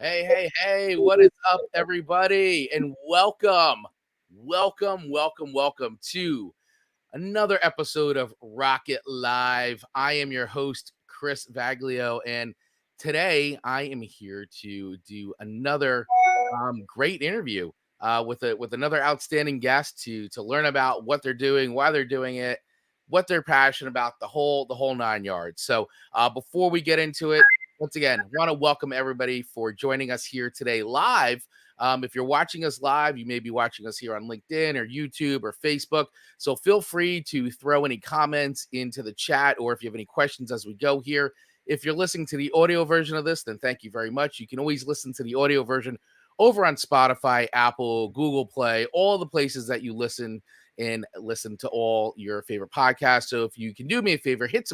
Hey, what is up, everybody? And welcome to another episode of Rocket Live. I am your host, Chris Vaglio, and today I am here to do another great interview with another outstanding guest to learn about what they're doing, why they're doing it, what they're passionate about, the whole nine yards. So before we get into it, once again, want to welcome everybody for joining us here today live. If you're watching us live, you may be watching us here on LinkedIn or YouTube or Facebook. So feel free to throw any comments into the chat, or if you have any questions as we go here. If you're listening to the audio version of this, then thank you very much. You can always listen to the audio version over on Spotify, Apple, Google Play, all the places that you listen to all your favorite podcasts. So if you can do me a favor, hit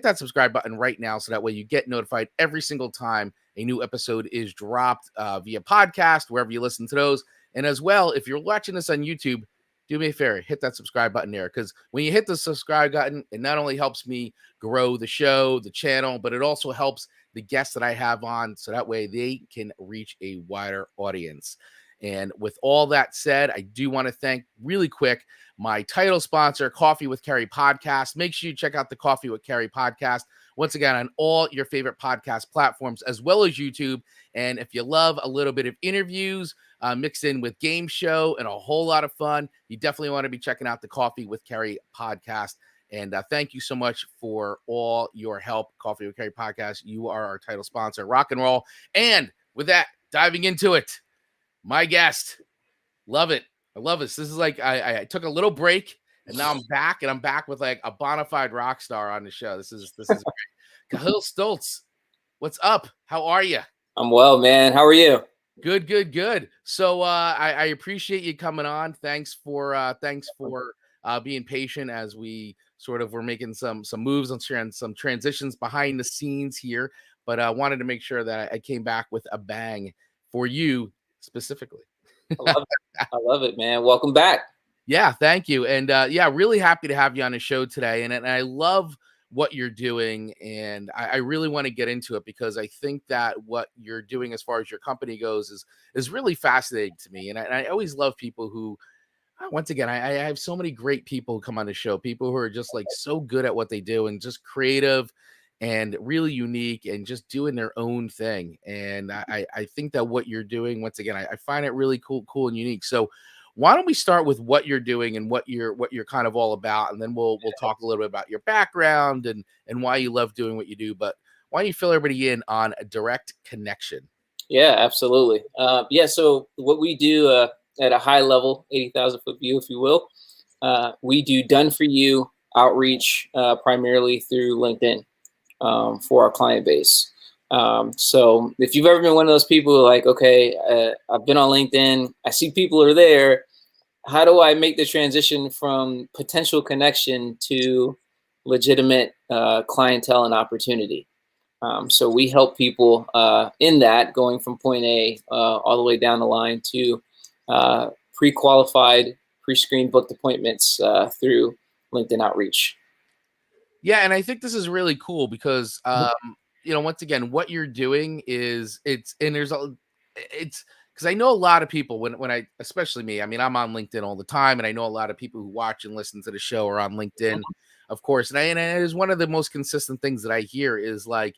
that subscribe button right now so that way you get notified every single time a new episode is dropped via podcast, wherever you listen to those. And as well, if you're watching this on YouTube, do me a favor, hit that subscribe button there, because when you hit the subscribe button, it not only helps me grow the show, the channel, but it also helps the guests that I have on, so that way they can reach a wider audience. And with all that said, I do want to thank really quick my title sponsor, Coffee with Kerry podcast. Make sure you check out the Coffee with Kerry podcast once again on all your favorite podcast platforms, as well as YouTube. And if you love a little bit of interviews mixed in with game show and a whole lot of fun, you definitely want to be checking out the Coffee with Kerry podcast. And thank you so much for all your help, Coffee with Kerry podcast. You are our title sponsor. Rock and roll. And with that, diving into it, my guest, love it. I love this. This is like I took a little break and now I'm back, and I'm back with like a bona fide rock star on the show. This is great. Khalil Stultz, what's up? How are you? I'm well, man. How are you? Good. So I appreciate you coming on. Thanks for being patient as we sort of were making some moves on some transitions behind the scenes here, but I wanted to make sure that I came back with a bang for you specifically. I love it, man. Welcome back. Yeah, thank you. And really happy to have you on the show today. And I love what you're doing. And I really want to get into it because I think that what you're doing as far as your company goes is really fascinating to me. And I always love people who, once again, I have so many great people who come on the show, people who are just like so good at what they do and just creative and really unique and just doing their own thing. And I think that what you're doing, once again, I find it really cool and unique. So why don't we start with what you're doing and what you're kind of all about, and then we'll talk a little bit about your background and why you love doing what you do. But why don't you fill everybody in on a DirectKonnection? Yeah, absolutely. So what we do at a high level, 80,000 foot view, if you will, we do done for you outreach primarily through LinkedIn for our client base. So if you've ever been one of those people who like, okay, I've been on LinkedIn, I see people are there. How do I make the transition from potential connection to legitimate clientele and opportunity? So we help people in that, going from point A all the way down the line to pre-qualified, pre-screened booked appointments through LinkedIn outreach. Yeah, and I think this is really cool because once again, what you're doing is it's because I know a lot of people when I, especially me, I mean, I'm on LinkedIn all the time, and I know a lot of people who watch and listen to the show are on LinkedIn, of course. And it is one of the most consistent things that I hear is like,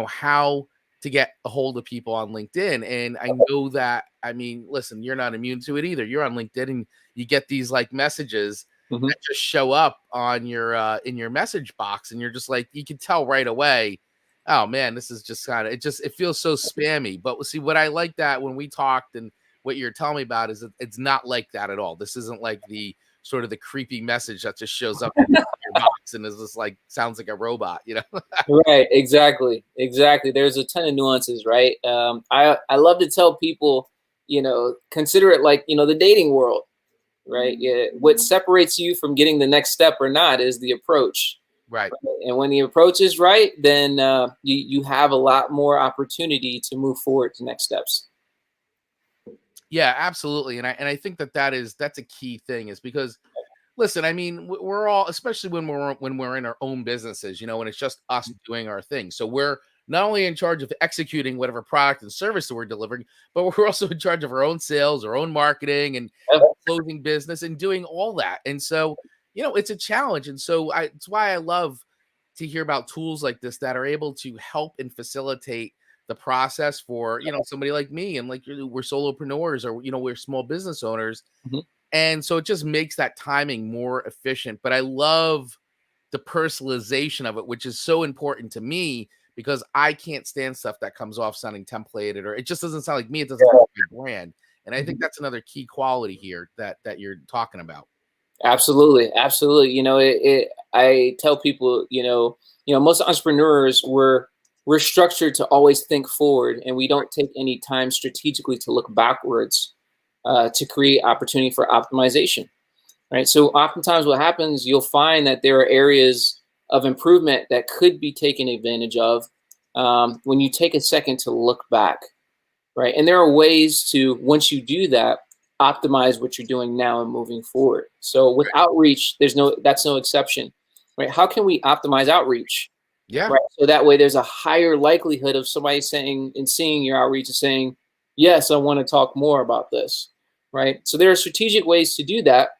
how to get a hold of people on LinkedIn. And I know that, I mean, listen, you're not immune to it either. You're on LinkedIn and you get these like messages that just show up on your in your message box, and you're just like, you can tell right away, oh man, this is just kind of, it feels so spammy. But see, what I like that when we talked and what you're telling me about is that it's not like that at all. This isn't like the sort of the creepy message that just shows up in your box and is just like, sounds like a robot, Right, exactly. There's a ton of nuances, right? I love to tell people, consider it like, the dating world, right? Yeah, what separates you from getting the next step or not is the approach. Right. And when the approach is right, then you have a lot more opportunity to move forward to next steps. Yeah, absolutely. And I think that's a key thing, is because, listen, I mean, we're all, especially when we're in our own businesses, and it's just us doing our thing. So we're not only in charge of executing whatever product and service that we're delivering, but we're also in charge of our own sales, our own marketing, and closing business and doing all that. And so, it's a challenge. And so it's why I love to hear about tools like this that are able to help and facilitate the process for, somebody like me, and like we're solopreneurs, or, we're small business owners. Mhm. And so it just makes that timing more efficient. But I love the personalization of it, which is so important to me, because I can't stand stuff that comes off sounding templated, or it just doesn't sound like me. It doesn't sound like my brand. And I think that's another key quality here that you're talking about. Absolutely, absolutely. I tell people, most entrepreneurs we're structured to always think forward, and we don't take any time strategically to look backwards to create opportunity for optimization. Right. So oftentimes, what happens, you'll find that there are areas of improvement that could be taken advantage of when you take a second to look back. Right. And there are ways to, once you do that, optimize what you're doing now and moving forward. So with outreach, that's no exception. Right. How can we optimize outreach? Yeah. Right. So that way there's a higher likelihood of somebody saying and seeing your outreach and saying, yes, I want to talk more about this. Right. So there are strategic ways to do that.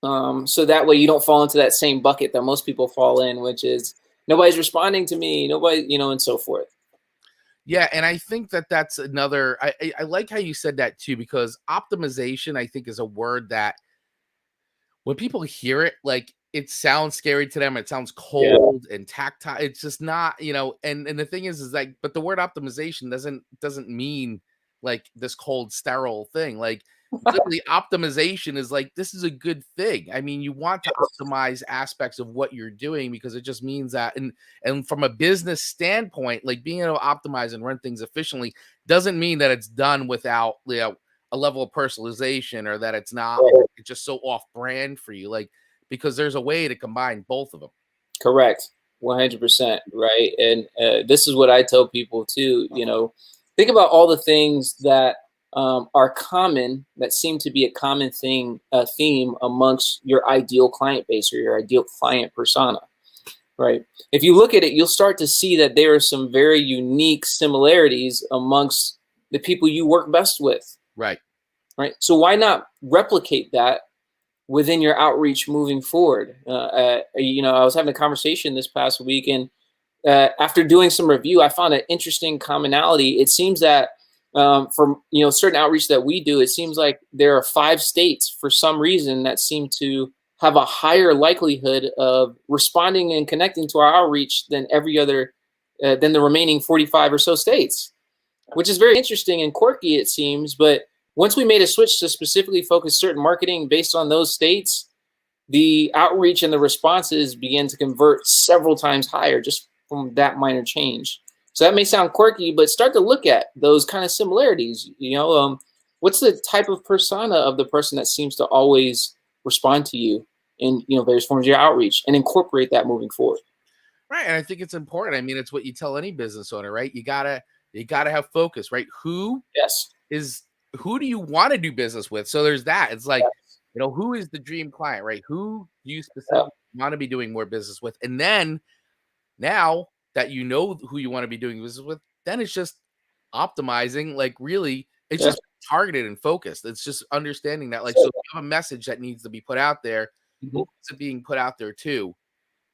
So that way you don't fall into that same bucket that most people fall in, which is nobody's responding to me, nobody, and so forth. Yeah, and I think that that's another. I like how you said that too, because optimization, I think, is a word that when people hear it, like, it sounds scary to them. It sounds cold and tactile. It's just not, and the thing is like, but the word optimization doesn't mean like this cold, sterile thing. Like, literally, optimization is like, this is a good thing. I mean, you want to optimize aspects of what you're doing, because it just means that, and from a business standpoint, like, being able to optimize and run things efficiently doesn't mean that it's done without, a level of personalization, or that it's not it's just so off brand for you. Like, because there's a way to combine both of them. Correct. 100%. Right. And this is what I tell people too, think about all the things that are common, that seem to be a common theme amongst your ideal client base or your ideal client persona. Right. If you look at it, you'll start to see that there are some very unique similarities amongst the people you work best with. Right. Right. So why not replicate that within your outreach moving forward? I was having a conversation this past week, and after doing some review, I found an interesting commonality. It seems that from certain outreach that we do, it seems like there are 5 states for some reason that seem to have a higher likelihood of responding and connecting to our outreach than than the remaining 45 or so states, which is very interesting and quirky, it seems. But once we made a switch to specifically focus certain marketing based on those states, the outreach and the responses began to convert several times higher just from that minor change. So that may sound quirky, but start to look at those kind of similarities. What's the type of persona of the person that seems to always respond to you in various forms of your outreach, and incorporate that moving forward. Right. And I think it's important. I mean, it's what you tell any business owner, right? You gotta have focus, right? Who do you want to do business with? So there's that. It's like, who is the dream client, right? Who do you specifically want to be doing more business with? And then now that you know who you want to be doing business with, then it's just optimizing. Like, really, it's just targeted and focused. It's just understanding that, like, so if you have a message that needs to be put out there, who is it being put out there to?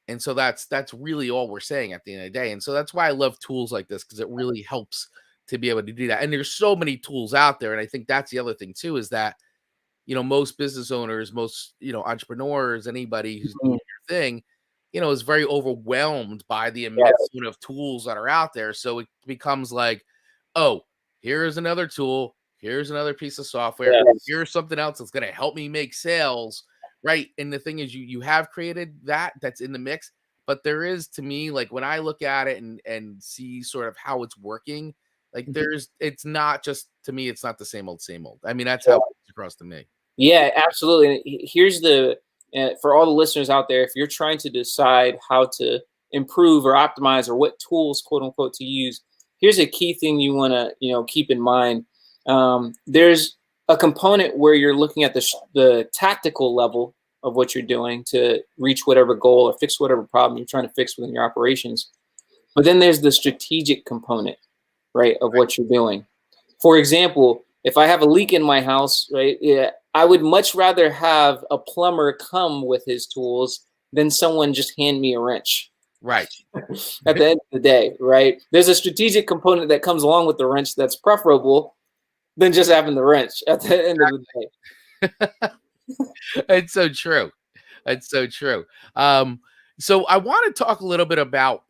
And so that's really all we're saying at the end of the day. And so that's why I love tools like this, because it really helps to be able to do that. And there's so many tools out there. And I think that's the other thing too, is that, most business owners, most, entrepreneurs, anybody who's doing your thing, is very overwhelmed by the immense amount of tools that are out there. So it becomes like, oh, here's another tool. Here's another piece of software. Here's something else that's going to help me make sales. Right. And the thing is, you have created that's in the mix. But there is, to me, like, when I look at it and see sort of how it's working, like, it's not just, to me, it's not the same old, same old. I mean, that's how it comes across to me. Yeah, absolutely. Here's for all the listeners out there, if you're trying to decide how to improve or optimize, or what tools, quote unquote, to use, here's a key thing you want to, keep in mind. There's a component where you're looking at the tactical level of what you're doing to reach whatever goal or fix whatever problem you're trying to fix within your operations. But then there's the strategic component, right, of what you're doing. For example, if I have a leak in my house, right, yeah, I would much rather have a plumber come with his tools than someone just hand me a wrench. Right. At the end of the day, right? There's a strategic component that comes along with the wrench that's preferable than just having the wrench at the end of the day. It's so true. It's so true. So I want to talk a little bit about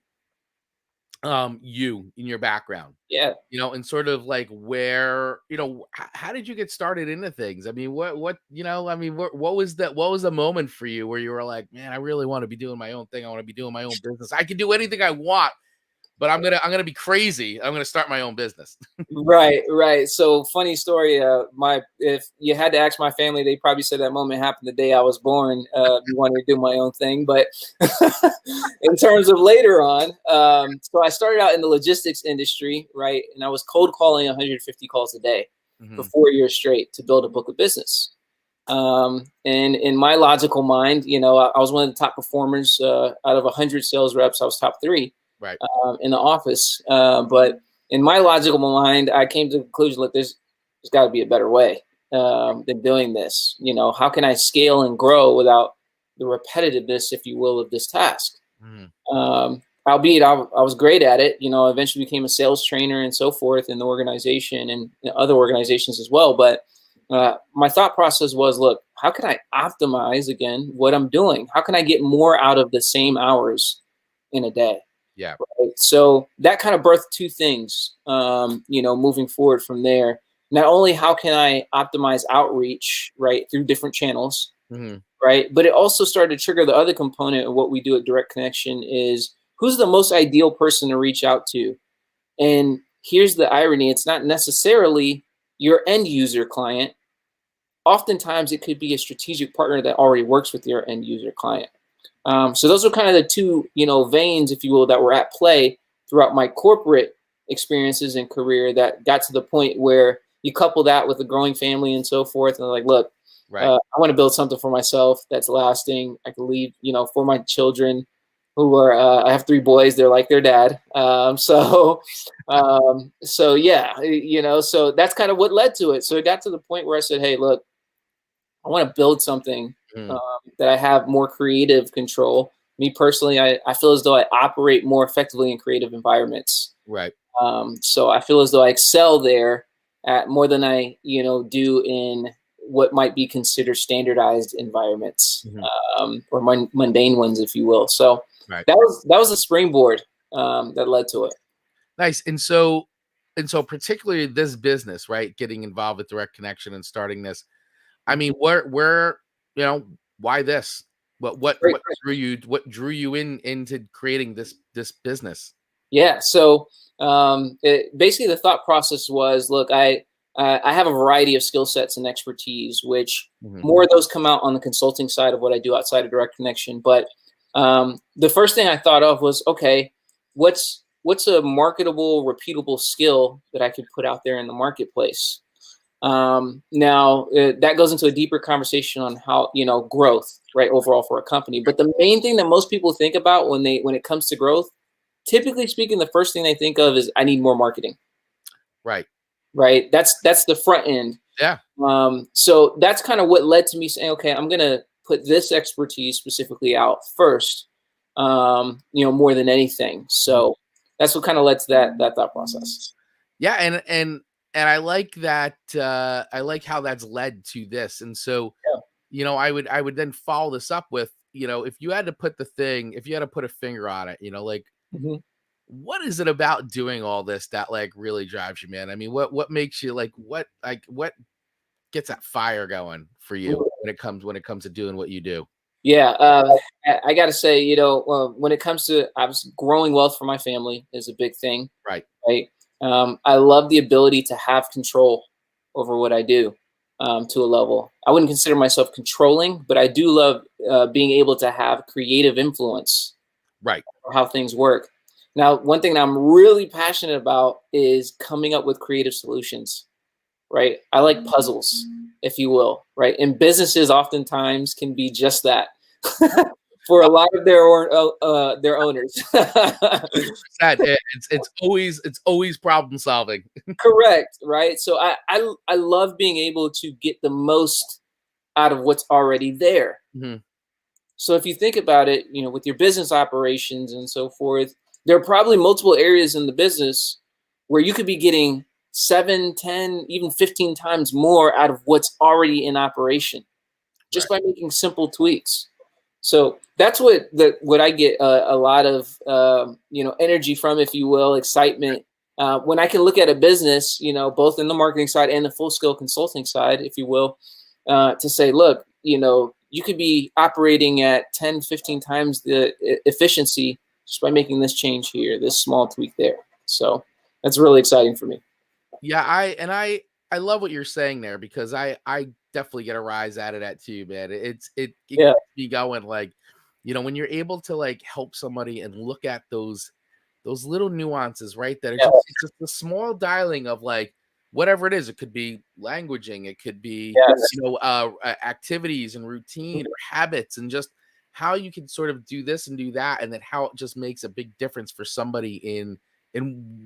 you in your background, Yeah. and sort of like where, how did you get started into things? I mean, what was the moment for you where you were like, man, I really want to be doing my own thing. I want to be doing my own business. I can do anything I want, but I'm gonna be crazy. I'm gonna start my own business. Right. So funny story. If you had to ask my family, they probably said that moment happened the day I was born. We wanted to do my own thing, but in terms of later on, so I started out in the logistics industry, right? And I was cold calling 150 calls a day for 4 years straight to build a book of business. And in my logical mind, I was one of the top performers out of 100 sales reps. I was top 3, right, in the office, but in my logical mind, I came to the conclusion that there's got to be a better way than doing this. How can I scale and grow without the repetitiveness, if you will, of this task? Albeit I was great at it. Eventually became a sales trainer and so forth in the organization and other organizations as well. But my thought process was, look, how can I optimize, again, what I'm doing? How can I get more out of the same hours in a day? Yeah. Right? So that kind of birthed two things, moving forward from there. Not only how can I optimize outreach, right, through different channels, right, but it also started to trigger the other component of what we do at DirectKonnection is who's the most ideal person to reach out to. And here's the irony. It's not necessarily your end user client. Oftentimes it could be a strategic partner that already works with your end user client. So those are kind of the two, veins, if you will, that were at play throughout my corporate experiences and career that got to the point where you couple that with a growing family and so forth. And I'm like, look, right, I want to build something for myself that's lasting. I can leave, for my children who are, I have 3 boys. They're like their dad. So yeah, so that's kind of what led to it. So it got to the point where I said, hey, look, I want to build something that I have more creative control. Me personally, I feel as though I operate more effectively in creative environments. right. So I feel as though I excel there at more than I, do in what might be considered standardized environments, or mundane ones, if you will. So Right. that was the springboard that led to it. Nice. And so particularly this business, right? Getting involved with DirectKonnection and starting this. I mean, where, why this? What drew you into creating this business? Yeah. So basically the thought process was, look, I have a variety of skill sets and expertise, which more of those come out on the consulting side of what I do outside of DirectKonnection. But the first thing I thought of was, okay, what's a marketable, repeatable skill that I could put out there in the marketplace? Now that goes into a deeper conversation on how, growth, right, overall for a company. But the main thing that most people think about when it comes to growth, typically speaking, the first thing they think of is I need more marketing. Right. That's the front end. Yeah. So that's kind of what led to me saying, okay, I'm going to put this expertise specifically out first, more than anything. So that's what kind of led to that thought process. Yeah. And I like that. I like how that's led to this. And so, I would then follow this up with, if you had to put a finger on it, like, what is it about doing all this that like really drives you, man? I mean, what makes you like, what gets that fire going for you when it comes to doing what you do? Yeah. I got to say, when it comes to growing wealth for my family is a big thing. Right. I love the ability to have control over what I do to a level. I wouldn't consider myself controlling, but I do love being able to have creative influence. Right. For how things work. Now, one thing that I'm really passionate about is coming up with creative solutions, right? I like puzzles, if you will, right? And businesses oftentimes can be just that. for a lot of their owners. It's always problem solving. Correct, right? So I love being able to get the most out of what's already there. Mhm. So if you think about it, with your business operations and so forth, there are probably multiple areas in the business where you could be getting 7, 10, even 15 times more out of what's already in operation just Right. by making simple tweaks. So that's what I get a lot of energy from, if you will, excitement when I can look at a business, both in the marketing side and the full scale consulting side, if you will, to say, look, you could be operating at 10, 15 times the efficiency just by making this change here, this small tweak there. So that's really exciting for me. Yeah, I love what you're saying there because I definitely get a rise out of that too, man. It keeps Yeah. me going, like, when you're able to like help somebody and look at those little nuances, right? That are Yeah. it's just the small dialing of like whatever it is. It could be languaging, it could be Yes. activities and routine or habits, and just how you can sort of do this and do that, and then how it just makes a big difference for somebody in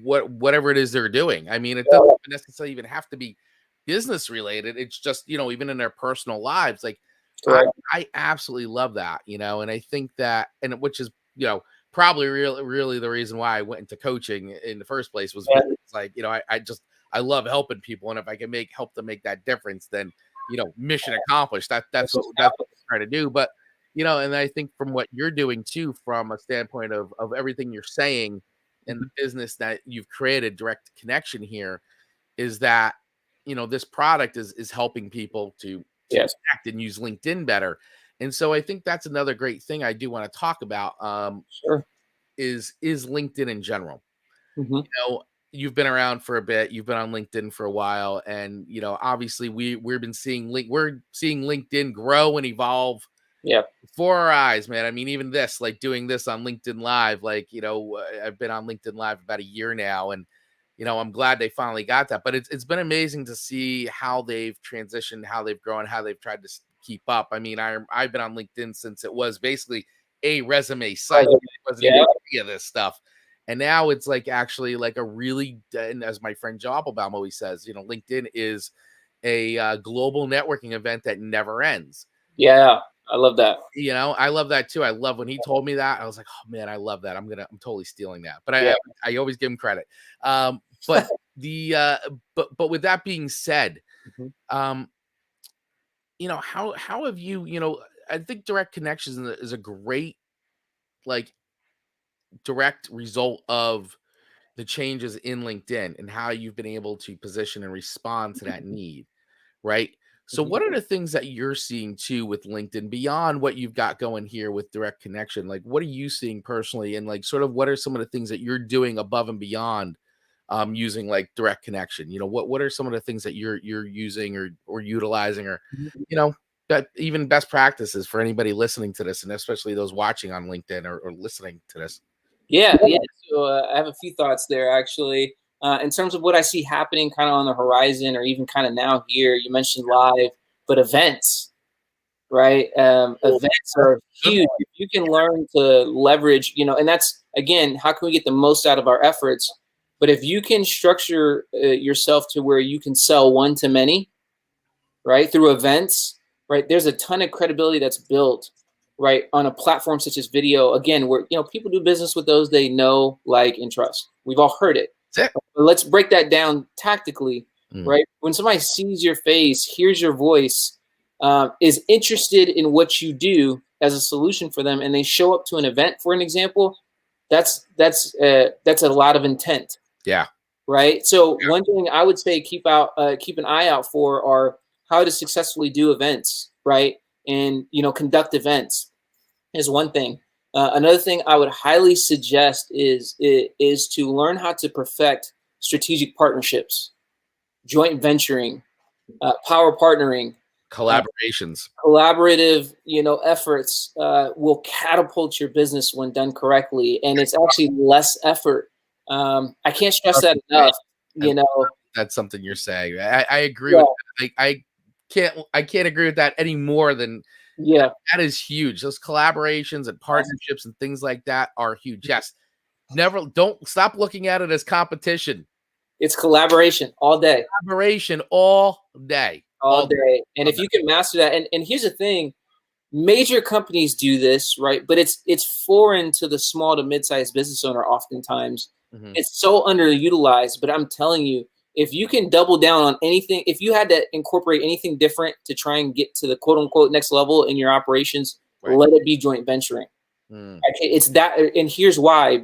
whatever it is they're doing. I mean, it doesn't Yeah. necessarily even have to be business related. It's just, even in their personal lives. Like I Correct. I absolutely love that, and I think that, and which is, probably really the reason why I went into coaching in the first place was Yeah. because it's like, I love helping people, and if I can help them make that difference, then mission accomplished. That's what I'm trying to do. But and I think from what you're doing too, from a standpoint of everything you're saying and the business that you've created, direct connection here, is that this product is helping people to Yes. connect and use LinkedIn better. And so I think that's another great thing I do want to talk about, Sure. is LinkedIn in general. Hmm. You've been around for a bit, you've been on LinkedIn for a while, and obviously we're seeing LinkedIn grow and evolve Yeah. before our eyes, man. I mean, even this, like doing this on LinkedIn Live, like, I've been on LinkedIn Live about a year now, and I'm glad they finally got that. But it's been amazing to see how they've transitioned, how they've grown, how they've tried to keep up. I mean, I've been on LinkedIn since it was basically a resume site. It wasn't even Yeah. any of this stuff. And now it's like actually like a really, and as my friend Job Obama always says, LinkedIn is a global networking event that never ends. Yeah. I love that. I love that too. I love when he told me that. I was like, oh man, I love that. I'm totally stealing that. But Yeah. I always give him credit. But the but with that being said, Mhm. um, how have you, I think direct connections is a great like direct result of the changes in LinkedIn and how you've been able to position and respond to that need, right? So Mhm. what are the things that you're seeing too with LinkedIn beyond what you've got going here with direct connection? Like what are you seeing personally, and like sort of what are some of the things that you're doing above and beyond using like direct connection? What are some of the things that you're using or utilizing, or Mhm. you know that even best practices for anybody listening to this, and especially those watching on LinkedIn or listening to this? Yeah, yeah. So I have a few thoughts there actually. In terms of what I see happening kind of on the horizon or even kind of now here, you mentioned live, but events, right? Oh, Events that's are a good huge. If you can learn to leverage, and that's, again, how can we get the most out of our efforts? But if you can structure yourself to where you can sell one to many, right, through events, right, there's a ton of credibility that's built, right, on a platform such as video, again, where people do business with those they know, like, and trust. We've all heard it. it. But let's break that down tactically, Mm, right? When somebody sees your face, hears your voice, is interested in what you do as a solution for them, and they show up to an event, for an example, that's a lot of intent, yeah. right? So one thing I would say keep an eye out for are how to successfully do events, right? And conduct events is one thing. Another thing I would highly suggest is to learn how to perfect strategic partnerships, joint venturing, power partnering, uh, Collaborations. collaborative efforts will catapult your business when done correctly, and it's actually less effort. I can't stress that enough. I You know, That's something you're saying. I agree yeah, with that. I can't agree with that any more than Yeah. That is huge. Those collaborations and partnerships and things like that are huge. Yes. Don't stop looking at it as competition. It's collaboration all day. Collaboration all day. All day. And All if day. you can master that, and here's the thing, major companies do this, right? But it's foreign to the small to mid-sized business owner oftentimes. Mhm. It's so underutilized, but I'm telling you, if you can double down on anything, if you had to incorporate anything different to try and get to the quote unquote next level in your operations, Right. let it be joint venturing. Mm. It's that, and here's why.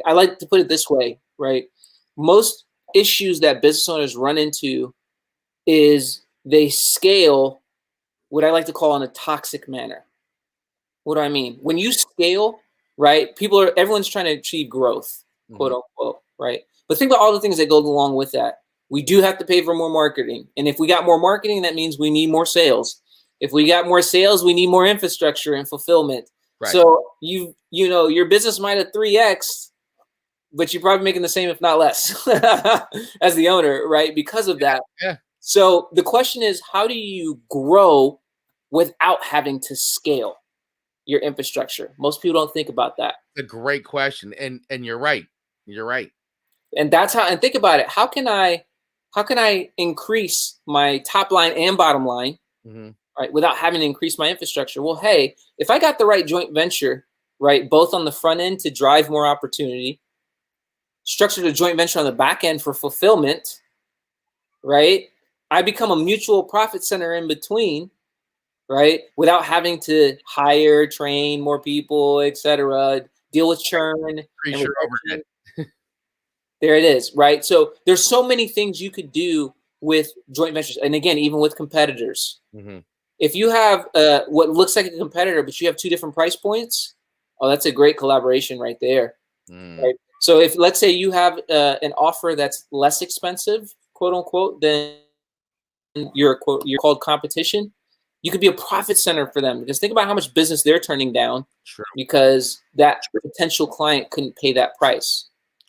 I like to put it this way, right? Most issues that business owners run into is they scale what I like to call in a toxic manner. What do I mean? When you scale, right? Everyone's trying to achieve growth, quote Mhm. unquote, right? But think about all the things that go along with that. We do have to pay for more marketing. And if we got more marketing, that means we need more sales. If we got more sales, we need more infrastructure and fulfillment. Right. So your business might have 3x, but you're probably making the same, if not less, as the owner, right? Because of that. Yeah. So the question is, how do you grow without having to scale your infrastructure? Most people don't think about that. It's a great question. And you're right. You're right. And that's how, and think about it. How can I increase my top line and bottom line, Mhm. right, without having to increase my infrastructure? Well, hey, if I got the right joint venture, right, both on the front end to drive more opportunity, structured a joint venture on the back end for fulfillment, right? I become a mutual profit center in between, right? Without having to hire, train more people, etc., deal with churn and Increase your retention. overhead. There it is, right? So there's so many things you could do with joint ventures, and again, even with competitors. Mhm. If you have what looks like a competitor, but you have two different price points, oh, that's a great collaboration right there, Mm. right? So if let's say you have an offer that's less expensive, quote unquote, than you're called competition, you could be a profit center for them, because think about how much business they're turning down True. because that potential client couldn't pay that price.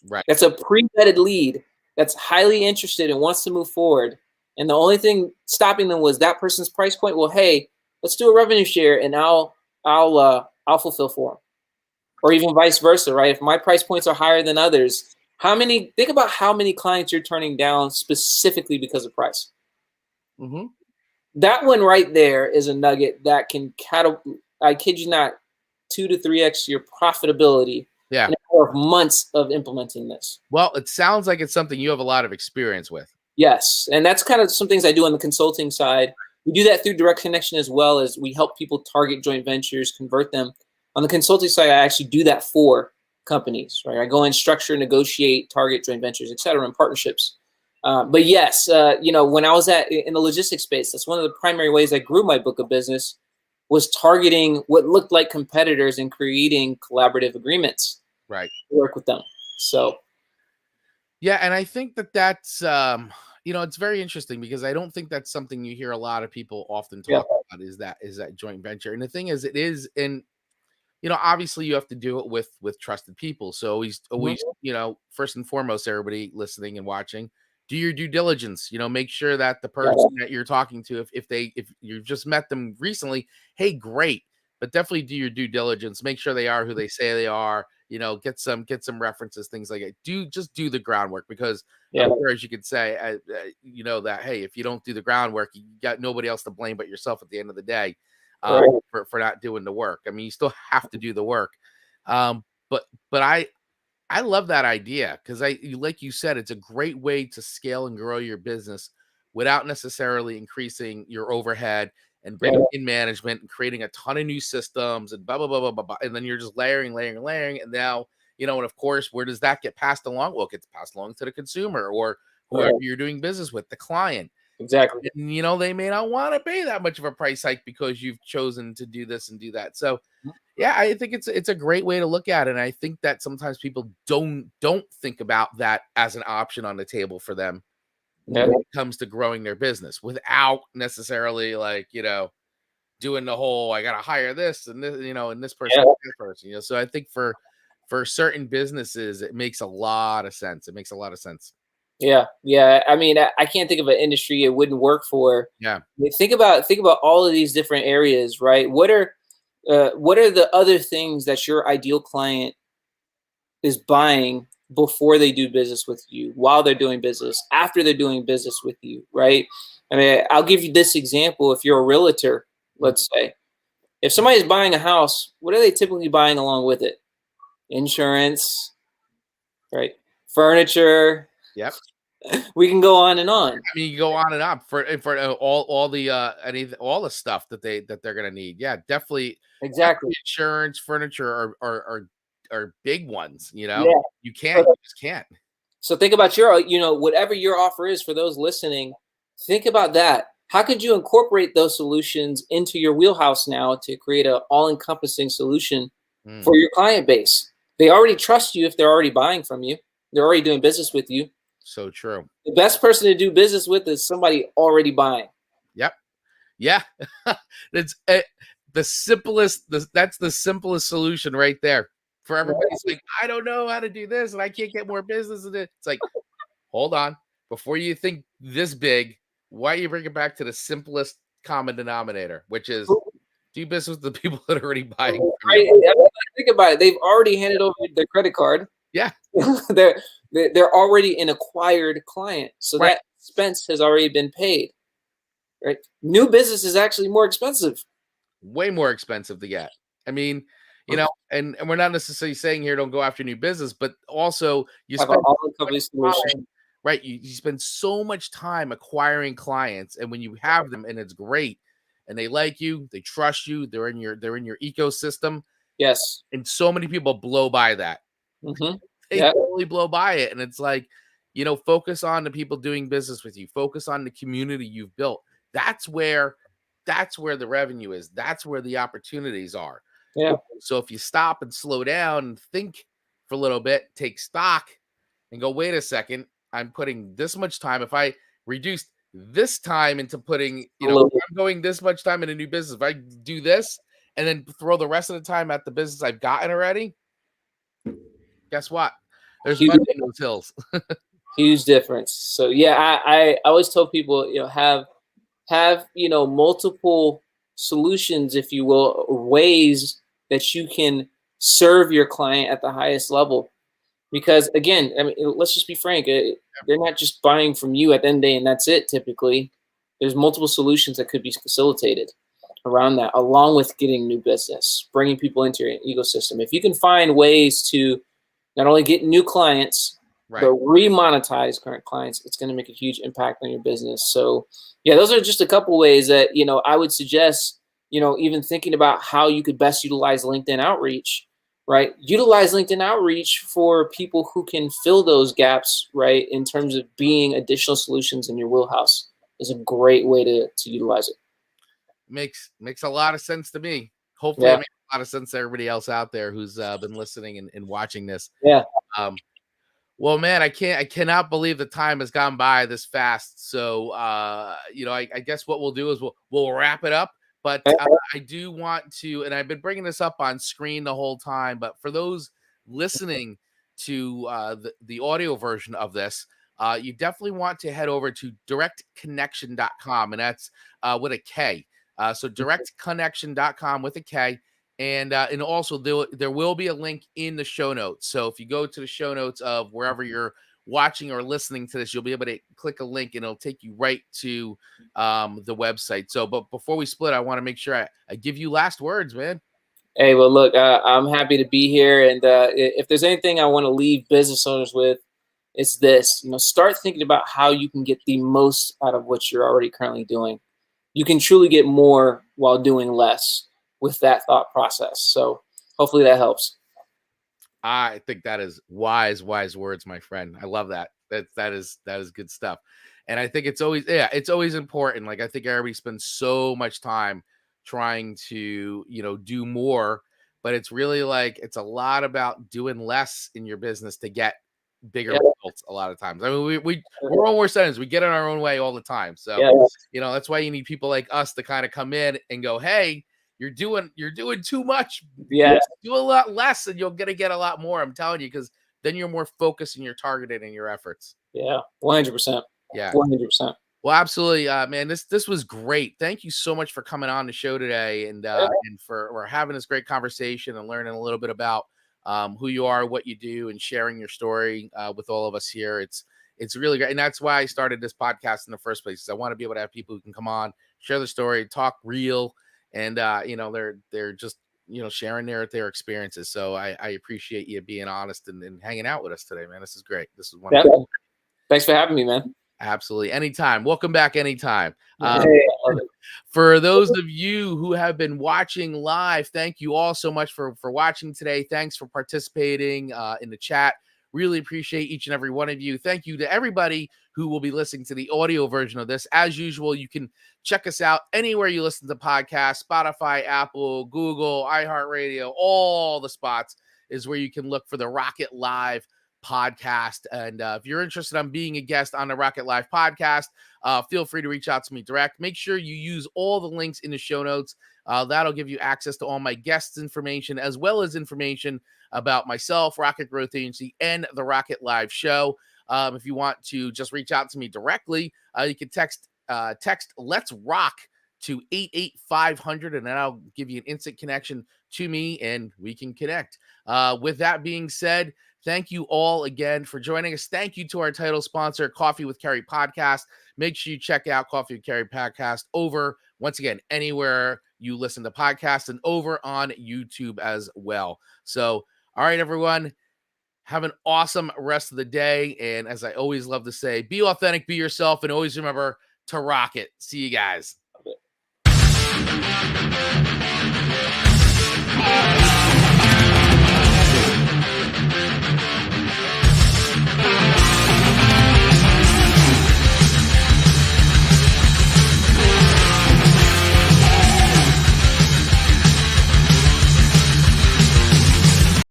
Right. That's a pre-vetted lead that's highly interested and wants to move forward. And the only thing stopping them was that person's price point. Well, hey, let's do a revenue share, and I'll fulfill for them, or even vice versa, right? If my price points are higher than others, think about how many clients you're turning down specifically because of price. Mhm. That one right there is a nugget that can I kid you not, 2 to 3x your profitability Yeah. in a matter of months of implementing this. Well, it sounds like it's something you have a lot of experience with. Yes, and that's kind of some things I do on the consulting side. We do that through DirectKonnection, as well as we help people target joint ventures, convert them. On the consulting side, I actually do that for companies, right? I go in, structure, negotiate, target joint ventures, et cetera, and partnerships. But yes, when I was in the logistics space, that's one of the primary ways I grew my book of business, was targeting what looked like competitors and creating collaborative agreements Right. to work with them. So Yeah, and I think that's it's very interesting because I don't think that's something you hear a lot of people often yeah, talk about is that joint venture. And the thing is, it is, and obviously you have to do it with trusted people. So always, Mhm. first and foremost, everybody listening and watching, do your due diligence. Make sure that the Yeah, person that you're talking to, if you've just met them recently, hey, great, but definitely do your due diligence. Make sure they are who they say they are. Get some references, things like that. Do the groundwork, because yeah, I'm sure, as you could say, that, hey, if you don't do the groundwork, you got nobody else to blame but yourself at the end of the day, right. for not doing the work. I mean, you still have to do the work. But I love that idea, because like you said, it's a great way to scale and grow your business without necessarily increasing your overhead and Yeah, bringing in management and creating a ton of new systems and blah blah blah blah blah, blah. And then you're just layering, and now, and of course, where does that get passed along? Well, it gets passed along to the consumer, or whoever right. you're doing business with, the client. Exactly. And, they may not want to pay that much of a price hike because you've chosen to do this and do that. So, yeah, I think it's a great way to look at it. And I think that sometimes people don't think about that as an option on the table for them Yeah, when it comes to growing their business, without necessarily, like, doing the whole, I gotta hire this and this, and this person, yeah, and this person. So I think for certain businesses, it makes a lot of sense. It makes a lot of sense. Yeah, yeah. I mean, I can't think of an industry it wouldn't work for. Yeah. I mean, think about all of these different areas, right? What are the other things that your ideal client is buying before they do business with you, while they're doing business, after they're doing business with you, right? I mean, I'll give you this example. If you're a realtor, Mhm. let's say, if somebody's buying a house, what are they typically buying along with it? Insurance, right? Furniture. Yep. We can go on and on. I mean, you go on and on for all the all the stuff that they're gonna need. Yeah, definitely Exactly. insurance, furniture are big ones. Yeah. You just can't. So think about whatever your offer is for those listening, think about that. How could you incorporate those solutions into your wheelhouse now to create an all-encompassing solution Mm, for your client base? They already trust you if they're already buying from you. They're already doing business with you. so true. The best person to do business with is somebody already buying. Yep. Yeah. That's the simplest. That's the simplest solution right there for everybody's like, I don't know how to do this and I can't get more business in it. It's like, hold on. Before you think this big, why don't you bring it back to the simplest common denominator, which is do business with the people that are already buying from you. Think about it. They've already handed over their credit card. Yeah. they're they're already an acquired client, so Right. that expense has already been paid. Right? New business is actually more expensive. Way more expensive to get. I mean, and we're not necessarily saying here don't go after new business, but also you Have an spend so much all-encompassing solution. time, right? You spend so much time acquiring clients, and when you have them and it's great, and they like you, they trust you, they're in your ecosystem, Yes. and so many people blow by that. Mm-hmm. They Yeah. totally blow by it, and it's like, focus on the people doing business with you, focus on the community you've built. That's where that's where the revenue is. That's where the opportunities are. Yeah. So if you stop and slow down and think for a little bit, take stock and go, wait a second, I'm putting this much time. If I reduced this time into putting, Absolutely. I'm going this much time in a new business. If I do this and then throw the rest of the time at the business I've gotten already, guess what? There's Huge, money in those hills. huge difference. So yeah, I always tell people, have multiple solutions, if you will, or ways that you can serve your client at the highest level. Because again, I mean, let's just be frank. They're not just buying from you at the end of the day, and that's it. Typically, there's multiple solutions that could be facilitated around that, along with getting new business, bringing people into your ecosystem. If you can find ways to not only get new clients, but Right. remonetize current clients, it's going to make a huge impact on your business. So, yeah, those are just a couple ways that I would suggest. Even thinking about how you could best utilize LinkedIn outreach, right? Utilize LinkedIn outreach for people who can fill those gaps, right? In terms of being additional solutions in your wheelhouse is a great way to utilize it. Makes a lot of sense to me. Hopefully, it Yeah, makes a lot of sense to everybody else out there who's been listening and watching this. yeah. Um, Well, man, I cannot believe the time has gone by this fast. So, I guess what we'll do is we'll wrap it up. But I do want to, and I've been bringing this up on screen the whole time. But for those listening to the audio version of this, you definitely want to head over to directconnection.com, and that's with a K. So directconnection.com with a K. And also there will be a link in the show notes. So if you go to the show notes of wherever you're watching or listening to this, you'll be able to click a link and it'll take you right to the website. So, but before we split, I want to make sure I give you last words, man. Hey, well, look, I'm happy to be here, and if there's anything I want to leave business owners with, it's this. Start thinking about how you can get the most out of what you're already currently doing. You can truly get more while doing less with that thought process. So hopefully that helps. I think that is wise words, my friend. I love that. That is good stuff. And I think it's always important. Like I think everybody spends so much time trying to, do more, but it's really like it's a lot about doing less in your business to get bigger Yeah, results a lot of times. I mean, we're all worse ends. We get in our own way all the time. So, yeah, that's why you need people like us to kind of come in and go, hey, you're doing too much. yeah. Do a lot less and you're gonna get a lot more. I'm telling you, because then you're more focused and you're targeted in your efforts. Yeah, 100%. Yeah. 100%. Well, absolutely, man. This was great. Thank you so much for coming on the show today, and for having this great conversation and learning a little bit about who you are, what you do, and sharing your story with all of us here. It's really great, and that's why I started this podcast in the first place. Is I want to be able to have people who can come on, share their story, talk real, and they're just sharing their experiences. So I appreciate you being honest and hanging out with us today, man. This is great. This is Yeah. wonderful. Thanks for having me, man. Absolutely. Anytime. Welcome back anytime. Hey, I love it. For those of you who have been watching live, thank you all so much for watching today. Thanks for participating in the chat. Really appreciate each and every one of you. Thank you to everybody who will be listening to the audio version of this. As usual, you can check us out anywhere you listen to podcasts, Spotify, Apple, Google, iHeartRadio, all the spots is where you can look for the Rocket Live podcast. And if you're interested in being a guest on the Rocket Live podcast, feel free to reach out to me direct. Make sure you use all the links in the show notes. That'll give you access to all my guests' information, as well as information about myself, Rocket Growth Agency, and the Rocket Live show. If you want to just reach out to me directly, you can text Let's Rock to 88500, and then I'll give you an instant connection to me, and we can connect. With that being said, thank you all again for joining us. Thank you to our title sponsor, Coffee with Kerry Podcast. Make sure you check out Coffee with Kerry Podcast over, once again, anywhere you listen to podcasts and over on YouTube as well. So, all right, everyone, have an awesome rest of the day. And as I always love to say, be authentic, be yourself, and always remember to rock it. See you guys.